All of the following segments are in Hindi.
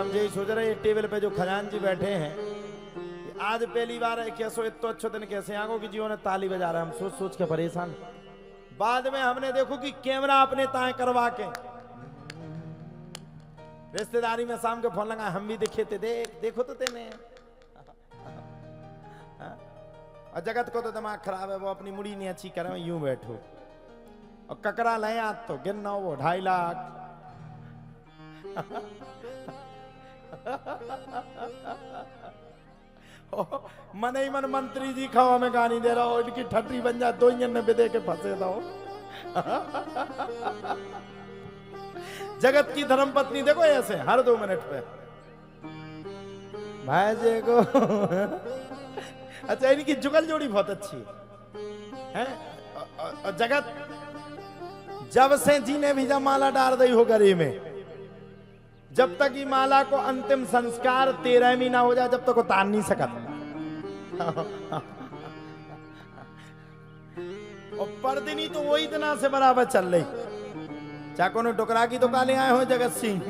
हम यही सोच रहे हैं टेबल पे जो खजानजी बैठे हैं, आज पहली बार है कैसो इतो अच्छो दिन कैसे आगो कि जीवन ताली बजा रहे, हम सोच सोच के परेशान। बाद में हमने देखो कि कैमरा अपने ताए करवा के रिश्तेदारी में शाम के फोन लगा, हम भी देखे थे, देखो तो तेने। और जगत को तो दिमाग खराब है, वो अपनी मुड़ी नहीं अच्छी करे, यूं बैठो। और ककरा ले आज तो गिनना वो 2.5 लाख। मन ही मन मंत्री जी खाओ हमें गानी दे रहा हो, इनकी ठटरी बन जा 2 इंजन में बिदे के फंसे दो। जगत की धर्मपत्नी देखो ऐसे हर 2 मिनट पे भाई जी को। अच्छा इनकी जुगल जोड़ी बहुत अच्छी है। और जगत जब से जी ने भी जब माला डाल दी हो गरी में, जब तक ये माला को अंतिम संस्कार 13वीं ना हो जाए जब तक उतार नहीं सकता। और परदिनी तो वही इतना से बराबर चल रही, चाको ने टुकड़ा की तो काले आए हो जगत सिंह।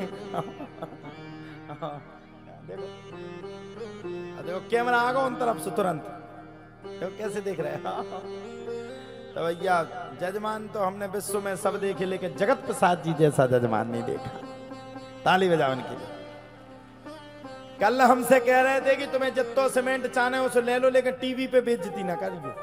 देखो कैमरा आ गया उन तरफ से तुरंत, देखो कैसे देख रहे हैं। तो भैया जजमान तो हमने विश्व में सब देखे, लेकिन जगत प्रसाद जी जैसा जजमान नहीं देखा। ताली बजाओ इनके लिए। कल हमसे कह रहे थे कि तुम्हें जितो सीमेंट चाहने उसे ले लो, लेकिन टीवी पे बेइज्जती ना करियो।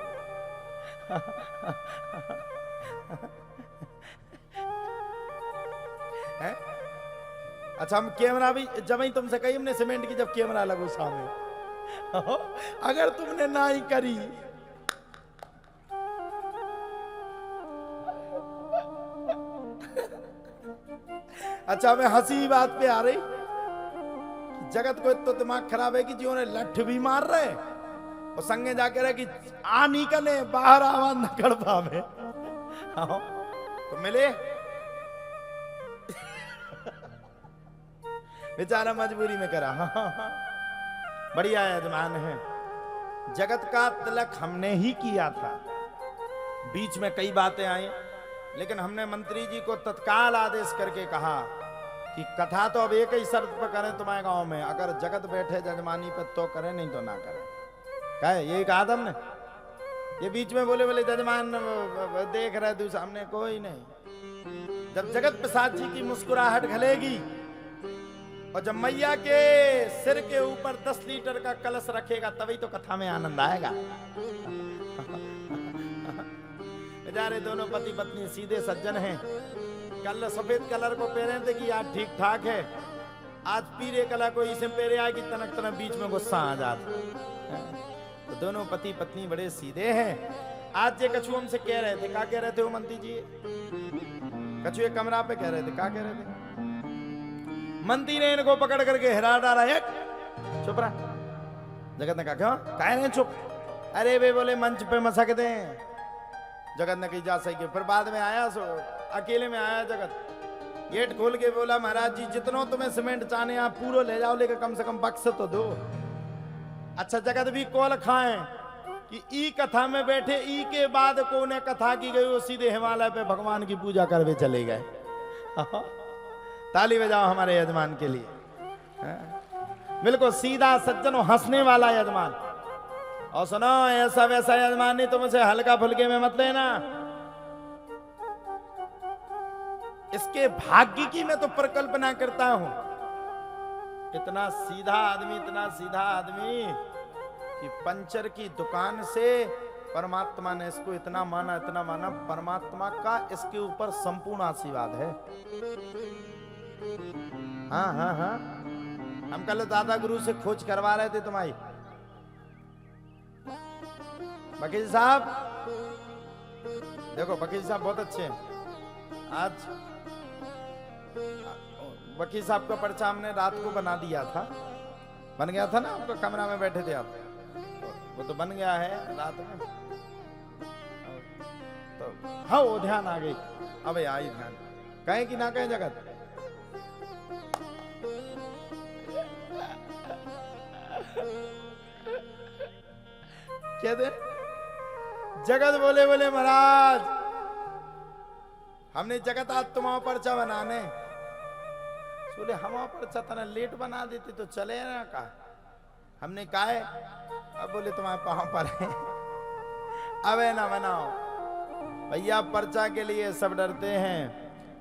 अच्छा हम कैमरा भी जब ही तुमसे कही हमने सीमेंट की, जब कैमरा लगो सामने, अगर तुमने ना ही करी अच्छा हमें हंसी बात पे आ रही, जगत को इतना दिमाग खराब है कि जी उन्हें लठ भी मार रहे और संगे जाके रहे कि आ निकले बाहर आवाज न कर पावे। तो मिले बेचारा मजबूरी में करा। बढ़िया यजमान है। जगत का तिलक हमने ही किया था, बीच में कई बातें आई, लेकिन हमने मंत्री जी को तत्काल आदेश करके कहा कि कथा तो अब एक ही शर्त पर करें तुम्हारे गांव में, अगर जगत बैठे जजमानी पर तो करें, नहीं तो ना करें। कहे यही कहा था हमने। ये बीच में बोले बोले जजमान देख रहे तू सामने, कोई नहीं। जब जगत प्रसाद जी की मुस्कुराहट घलेगी और जब मैया के सिर के ऊपर 10 लीटर का कलश रखेगा, तभी तो कथा में आनंद आएगा। बेचारे दोनों पति पत्नी सीधे सज्जन हैं। कल सफेद कलर को पहने थे कि आज ठीक ठाक है, आज पीले कलर को इसे पहने आए कि तनक तनक बीच में गुस्सा आ जाता। तो दोनों पति पत्नी बड़े सीधे हैं। आज ये कछु हमसे कह रहे थे, क्या कह रहे थे वो मंत्री जी? कछु एक कमरा पे कह रहे थे, क्या कह रहे थे? मंत्री ने इनको पकड़ करके हिला डाला, चुप रहा। जगत ने कहा क्यों कह रहे चुप? अरे वे बोले मंच पे मसक दे। जगत ने कही जा सही। फिर बाद में आया, सो अकेले में आया जगत, गेट खोल के बोला महाराज जी जितनों तुम्हें सीमेंट चाहने आप पूरा ले जाओ, लेकर कम से कम बक्स तो दो। अच्छा जगत भी कॉल खाए कि ई कथा में बैठे, ई के बाद कोने कथा की गई, वो सीधे हिमालय पे भगवान की पूजा करवे चले गए। ताली बजाओ हमारे यजमान के लिए। बिल्कुल सीधा सज्जनों हंसने वाला यजमान। और सुनो ऐसा वैसा यजमान नहीं, तुमसे हल्का फुल्के में मत लेना। इसके भाग्य की मैं तो परिकल्पना करता हूं। इतना सीधा आदमी, इतना सीधा आदमी कि पंचर की दुकान से परमात्मा ने इसको इतना माना, इतना माना। परमात्मा का इसके ऊपर संपूर्ण आशीर्वाद है। हाँ हाँ हाँ, हम कल दादा गुरु से खोज करवा रहे थे तुम्हारी। वकील साहब देखो, वकील साहब बहुत अच्छे हैं। आज वकील साहब का पर्चा हमने रात को बना दिया था, बन गया था ना, आपका कमरा में बैठे थे आप, वो तो बन गया है रात में। तो हाँ वो ध्यान आ गई। अब आई ध्यान, कहें कि ना कहें जगत? क्या दे? जगत बोले बोले महाराज हमने जगत आज तुम्हारा पर्चा बनाने। बोले हम पर्चा तना लेट बना देते तो चले ना का। हमने कहा है अब बोले तुम्हारे पाँव पर है अब है ना बनाओ। भैया पर्चा के लिए सब डरते हैं,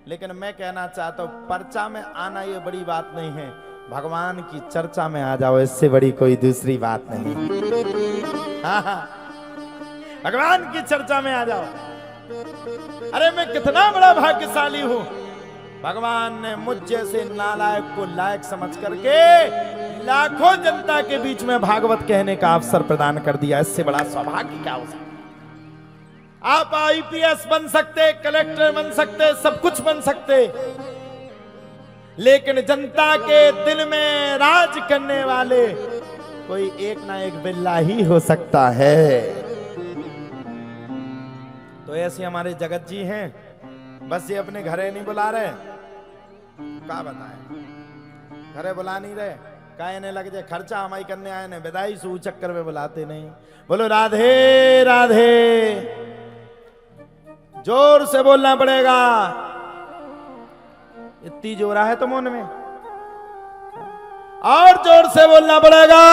लेकिन मैं कहना चाहता हूँ पर्चा में आना ये बड़ी बात नहीं है, भगवान की चर्चा में आ जाओ, इससे बड़ी कोई दूसरी बात नहीं। हाँ हाँ, भगवान की चर्चा में आ जाओ। अरे मैं कितना बड़ा भाग्यशाली हूं, भगवान ने मुझ जैसे नालायक को लायक समझ करके लाखों जनता के बीच में भागवत कहने का अवसर प्रदान कर दिया। इससे बड़ा सौभाग्य क्या हो सकता। आप आईपीएस बन सकते, कलेक्टर बन सकते, सब कुछ बन सकते, लेकिन जनता के दिल में राज करने वाले कोई एक ना एक बिल्ला ही हो सकता है। तो ऐसे हमारे जगत जी हैं, बस ये अपने घरे नहीं बुला रहे, क्या बताएं, घरे बुला नहीं रहे, कहने लग जाए खर्चा हमारी करने आए ने, विदाई सू चक्कर में बुलाते नहीं। बोलो राधे राधे, जोर से बोलना पड़ेगा, इतनी जोरा है तो मन में, और जोर से बोलना पड़ेगा।